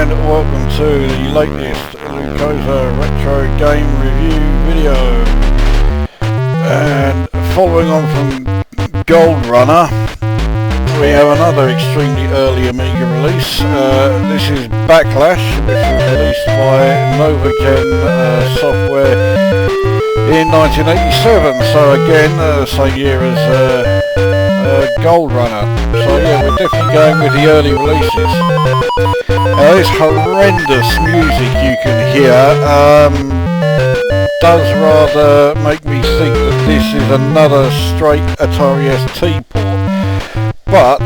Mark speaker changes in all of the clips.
Speaker 1: and welcome to the latest Lukozer retro game review video. And following on from Gold Runner, we have another extremely early Amiga release. This is Backlash, which was released by Novagen software in 1987. So again, same year as Gold Runner. So yeah, we're definitely going with the early releases. This horrendous music you can hear does rather make me think that this is another straight Atari ST port. But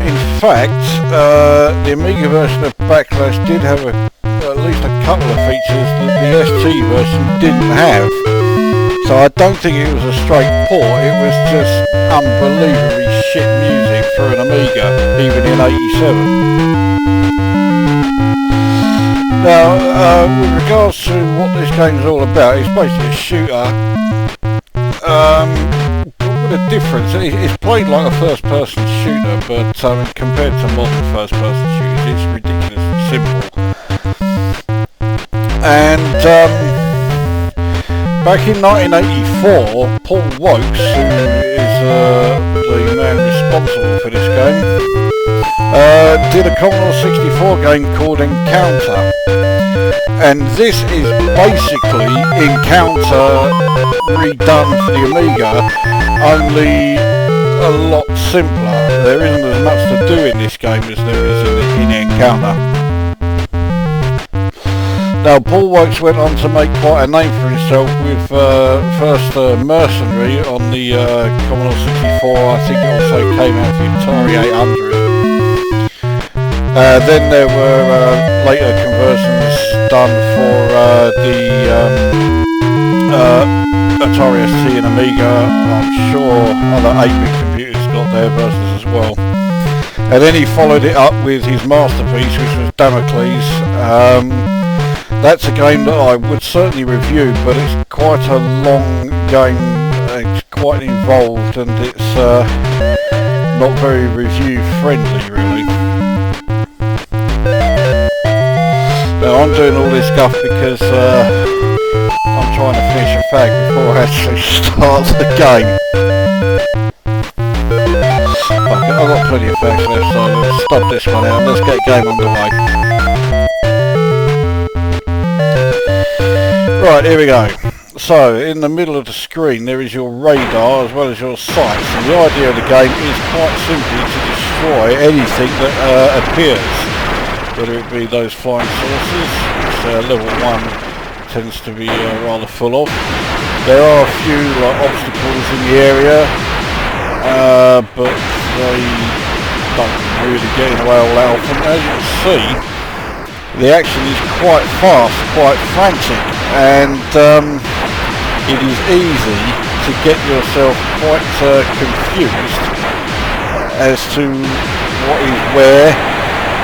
Speaker 1: in fact, the Amiga version of Backlash did have at least a couple of features that the ST version didn't have. So I don't think it was a straight port, it was just unbelievably shit music for an Amiga, even in 87. Now, with regards to what this game is all about, it's basically a shooter. With a difference, it's played like a first-person shooter, but compared to modern first-person shooters, it's ridiculously simple. And back in 1984, Paul Woakes, who is the man responsible for this game, did a Commodore 64 game called Encounter. And this is basically Encounter redone for the Amiga, only a lot simpler. There isn't as much to do in this game as there is in Encounter. Now, Paul Woakes went on to make quite a name for himself with first Mercenary on the Commodore 64. I think it also came out for Atari 800. Then there were later conversions done for the Atari ST and Amiga. I'm sure other 8-bit computers got their versions as well. And then he followed it up with his masterpiece, which was Damocles. That's a game that I would certainly review, but it's quite a long game, it's quite involved, and it's not very review friendly really. Now I'm doing all this stuff because I'm trying to finish a fag before I actually start the game. I've got plenty of fags left, so let's stop this one out and let's get the game underway. Right, here we go. So, in the middle of the screen there is your radar as well as your sights, and the idea of the game is quite simply to destroy anything that appears, whether it be those flying saucers, which level 1 tends to be rather full of. There are a few obstacles in the area, but they don't really get in the way all that often. As you can see, the action is quite fast, quite frantic, and it is easy to get yourself quite confused as to what is where,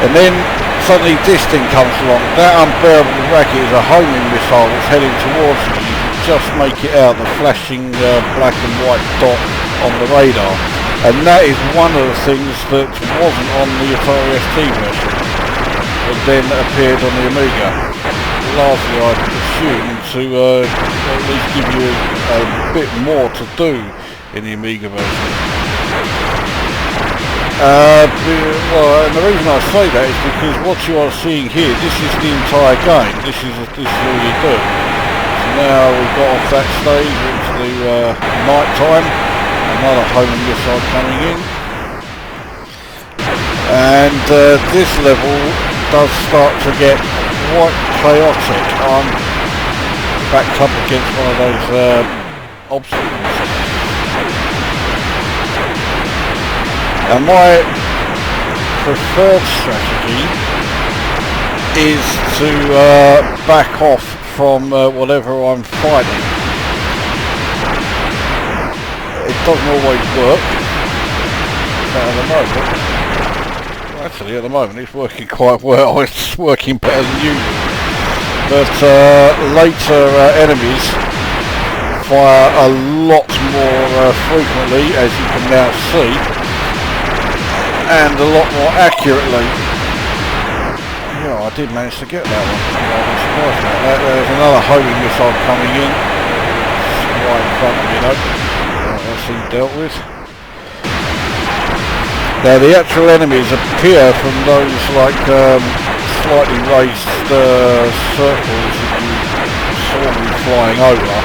Speaker 1: and then suddenly this thing comes along. That unbearable racket is a homing missile that's heading towards you. You can just make it out, the flashing black and white dot on the radar, and that is one of the things that wasn't on the Atari ST version, but then appeared on the Amiga. Largely, I presume, to at least give you a bit more to do in the Amiga version. Well, and the reason I say that is because what you are seeing here, this is the entire game. This is all you do. So now we've got off that stage into the night time. Another homing missile coming in, and this level does start to get quite chaotic. I'm backed up against one of those obstacles. And my preferred strategy is to back off from whatever I'm fighting. It doesn't always work. At the moment. Actually, at the moment it's working quite well. It's working better than usual. But later enemies fire a lot more frequently, as you can now see, and a lot more accurately. yeah, I did manage to get that one. I was surprised about that. There's another homing missile coming in. It's right in front of me though. That's been dealt with. Now the actual enemies appear from those like slightly raised circles that you saw me flying over.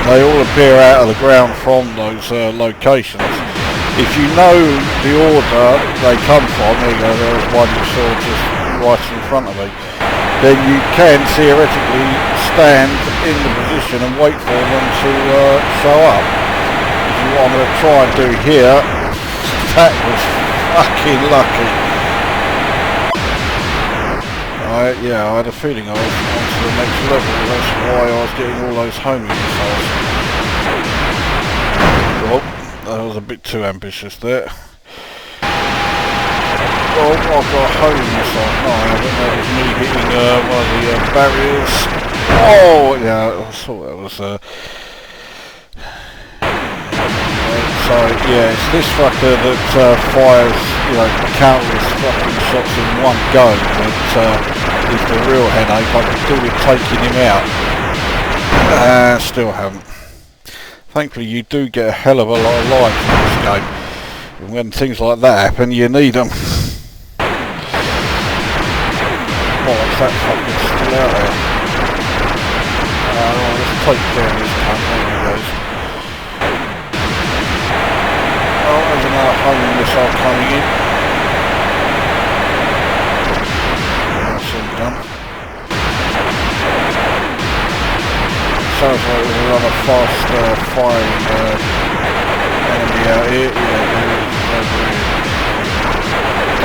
Speaker 1: They all appear out of the ground from those locations. If you know the order they come from, there you go, there's one you saw just right in front of me, then you can theoretically stand in the position and wait for them to show up. Which is what I'm going to try and do here. That was fucking lucky. Yeah, I had a feeling I was on to the next level. That's why I was getting all those homing missiles. Oh, that was a bit too ambitious there. Oh, I've got a homing missile. No, I haven't. That was me hitting one of the barriers. Oh, yeah, I thought that was... So yeah, it's this fucker that fires, you know, countless fucking shots in one go that is the real headache. I could do with taking him out. Still haven't. Thankfully you do get a hell of a lot of life in this game. And when things like that happen, you need them. Oh, is that fucking still out there? Let's take down this cunt. There he goes. Oh, there's another homing missile coming in. That's all done. Sounds like there's another fast firing enemy out here. Yeah, there is over here.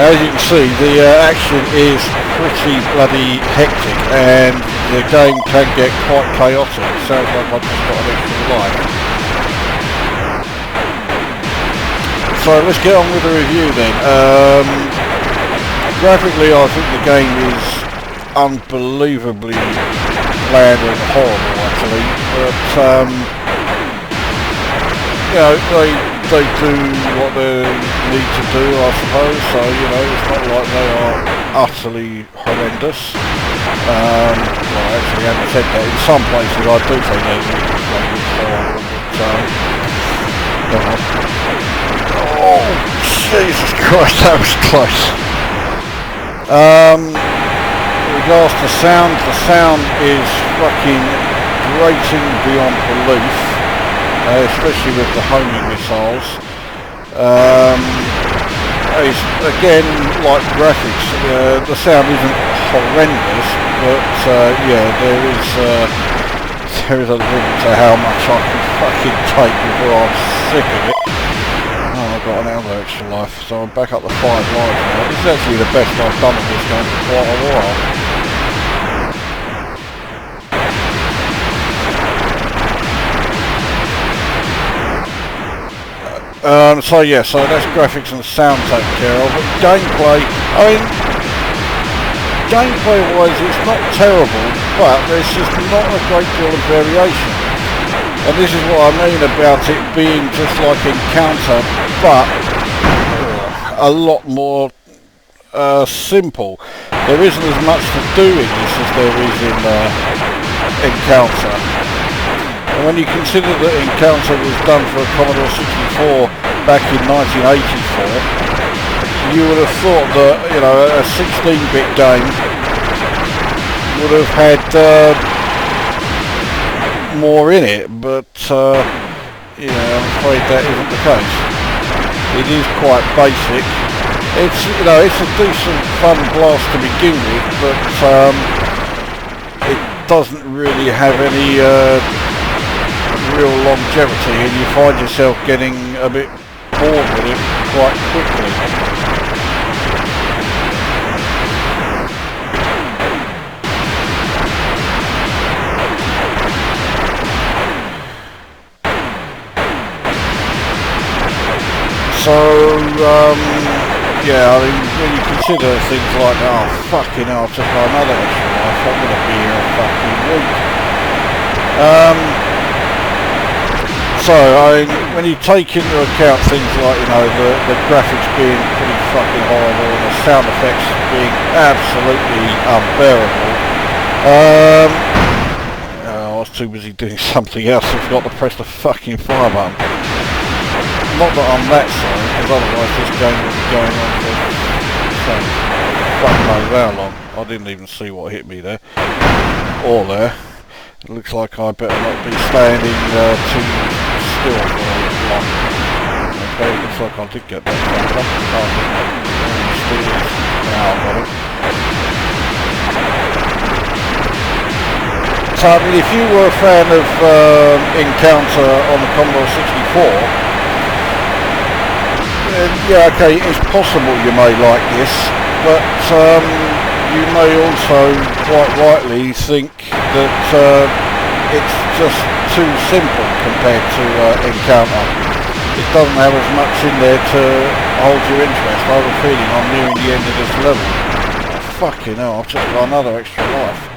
Speaker 1: As you can see, the action is pretty bloody hectic and the game can get quite chaotic. It sounds like I've just got an extra life. So let's get on with the review then. Graphically I think the game is unbelievably bland and horrible actually, but you know, they do what they need to do I suppose, so you know, it's not like they are utterly horrendous. Well actually I haven't said that, in some places I do think they look horrible, but oh, Jesus Christ, that was close. In regards to sound, the sound is fucking grating beyond belief, especially with the homing missiles. It's, again, like graphics, the sound isn't horrendous, but yeah, there is a limit to how much I can fucking take before I'm sick of it. I've got another extra life, so I'm back up to 5 lives now. This is actually the best I've done in this game for quite a while. So yeah, so that's graphics and sound taken care of. But gameplay, I mean, gameplay wise it's not terrible, but there's just not a great deal of variation. And this is what I mean about it being just like Encounter, but a lot more simple. There isn't as much to do in this as there is in Encounter. And when you consider that Encounter was done for a Commodore 64 back in 1984, you would have thought that, you know, a 16-bit game would have had more in it, but you know, I'm afraid that isn't the case. It is quite basic. It's, you know, it's a decent fun blast to begin with, but it doesn't really have any real longevity, and you find yourself getting a bit bored with it quite quickly. So, yeah, I mean, when you consider things like, oh, fucking hell, I've just got another extra life, I'm going to be here a fucking week. So, I mean, when you take into account things like, you know, the graphics being pretty fucking horrible and the sound effects being absolutely unbearable. I was too busy doing something else and forgot to press the fucking fire button. Not that I'm that sorry, because otherwise this game would be going on for fuck knows how long. I didn't even see what hit me there. Or there. It looks like I better not be standing too still for long. Okay, it looks like I did get that back up. Now I've got it. So I mean, if you were a fan of Encounter on the Commodore 64, yeah, okay, it's possible you may like this, but you may also quite rightly think that it's just too simple compared to Encounter. It doesn't have as much in there to hold your interest. I have a feeling I'm nearing the end of this level. Oh, fucking hell, I've just got another extra life.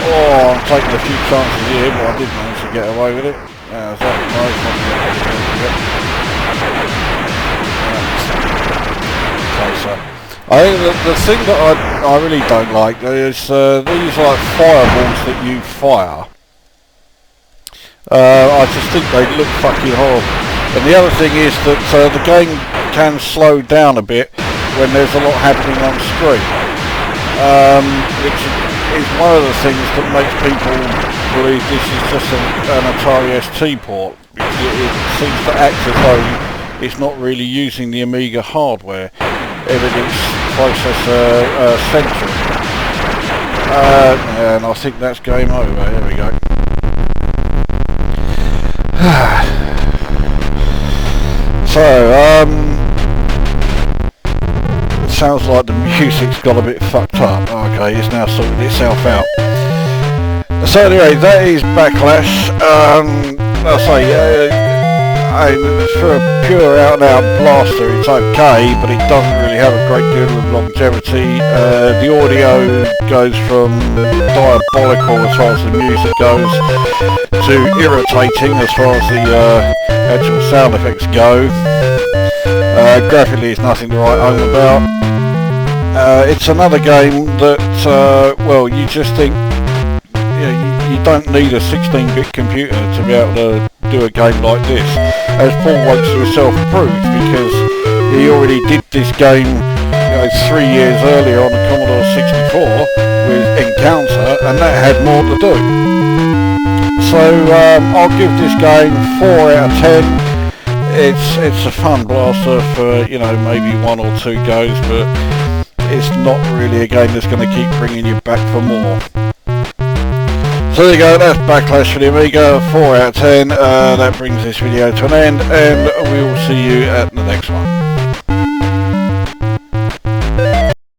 Speaker 1: Oh, I'm taking a few chances here, but I did manage to get away with it. Is that nice? I think the thing that I really don't like is these like fireballs that you fire. I just think they look fucking horrible. And the other thing is that the game can slow down a bit when there's a lot happening on screen, which is one of the things that makes people believe this is just an Atari ST port. It seems to act as though it's not really using the Amiga hardware. Everything's processor centric. And I think that's game over. Here we go. So, it sounds like the music's got a bit fucked up. Okay, it's now sorted itself out. So anyway, that is Backlash. I'll say, for a pure out and out blaster it's okay, but it doesn't really have a great deal of longevity. The audio goes from diabolical as far as the music goes to irritating as far as the actual sound effects go. Graphically it's nothing to write home about. It's another game that, well, you just think you don't need a 16-bit computer to be able to do a game like this, as Paul Woakes himself proved, because he already did this game 3 years earlier on the Commodore 64 with Encounter, and that had more to do. So I'll give this game 4 out of 10. It's a fun blaster for maybe 1 or 2 goes, but it's not really a game that's going to keep bringing you back for more. So there you go, that's Backlash for the Amiga, 4 out of 10. That brings this video to an end, and we will see you at the next one.